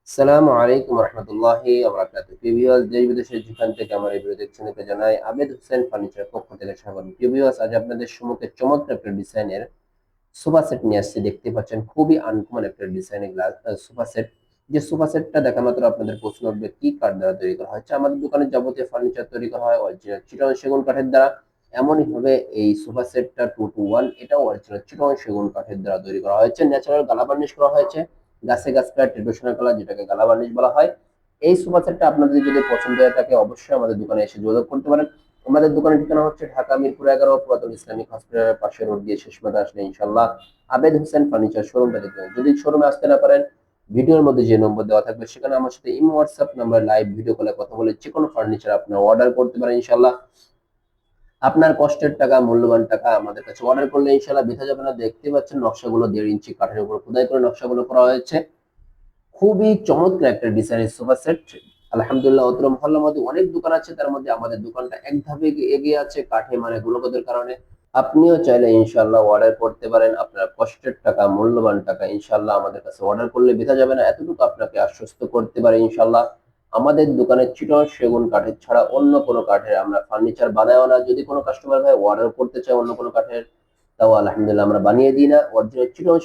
আসসালামু আলাইকুম রহমতুল্লাহি ওয়া বারাকাতুহু। প্রিয় ভিউয়ার্স, দেশ বিদেশের যেখান থেকে আমার এই ভিডিও দেখছেন তাদেরকে জানাই আবেদ হোসেন ফার্নিচারের পক্ষ থেকে স্বাগত। প্রিয় ভিউয়ার্স, আজ আপনাদের সম্মুখে চমৎকার একটা ডিজাইনের সোফা সেট নিয়ে আসছি। দেখতে পাচ্ছেন খুবই আনকমন একটা ডিজাইনের গ্লাস সোফা সেট। যে সোফা সেটটা দেখা মাত্র আপনাদের প্রশ্ন উঠবে কি কাঠ দ্বারা তৈরি করা হয়েছে। আমাদের দোকানে যাবতীয় ফার্নিচার তৈরি করা হয় অরিজিনাল চিটাগং সেগুন কাঠের দ্বারা। এমনই ভাবে এই সোফা সেটটা 2-1 এটাও অরিজিনাল চিটাগং সেগুন কাঠের দ্বারা তৈরি করা হয়েছে। ন্যাচারাল গালা বার্নিশ করা হয়েছে, গাছে গাছ কাটা ট্রেডিশনাল কালার যেটাকে গালা বার্নিশ বলা হয়। এই সোফা সেটটা আপনাদের যদি পছন্দ হয়ে থাকে অবশ্যই আমাদের দোকানে এসে যোগাযোগ করতে পারেন। আমাদের দোকানের ঠিকানা হচ্ছে ঢাকা মিরপুর 11 পুরাতন ইসলামিক হসপিটালের পাশে রোড দিয়ে শেষ মাথা আসলে ইনশাল্লাহ আবেদ হোসেন ফার্নিচার শোরুমটা দেখতে পাবেন। যদি শোরুমে আসতে না পারেন, ভিডিওর মধ্যে যে নম্বর দেওয়া থাকবে সেখানে আমার সাথে imo WhatsApp number live video কলে কথা বলে যে কোনো ফার্নিচার আপনার অর্ডার করতে পারেন ইনশাল্লাহ। আপনার কষ্টের টাকা, মূল্যবান টাকা আমাদের কাছে অর্ডার করলে ইনশাল্লাহ বৃথা যাবে না। দেখতে পাচ্ছেন নকশাগুলো 1.5 ইঞ্চি কাঠের উপর খোদাই করে নকশাগুলো করা হয়েছে। খুবই চমৎকার একটা ডিজাইনের সোফা সেট। আলহামদুলিল্লাহ, অত্র মহল্লার মধ্যে অনেক দোকান আছে, তার মধ্যে আমাদের দোকানটা এক ধাপে এগিয়ে আছে কাঠে মানে গুণগতের কারণে। আপনিও চাইলে ইনশাল্লাহ অর্ডার করতে পারেন। আপনার কষ্টের টাকা, মূল্যবান টাকা ইনশাল্লাহ আমাদের কাছে অর্ডার করলে বৃথা যাবে না, এতটুকু আপনাকে আশ্বস্ত করতে পারে ইনশাল্লাহ। আমাদের দোকানে চিটন সেগুন কাঠের ছাড়া অন্য কোনো কাঠের আমরা ফার্নিচার বানাইও না। যদি কোনো কাস্টমার ভাই অর্ডার করতে চায় অন্য কোনো কাঠের, তাও আলহামদুলিল্লাহ আমরা বানিয়ে দিই না। অরিজিনাল চিটন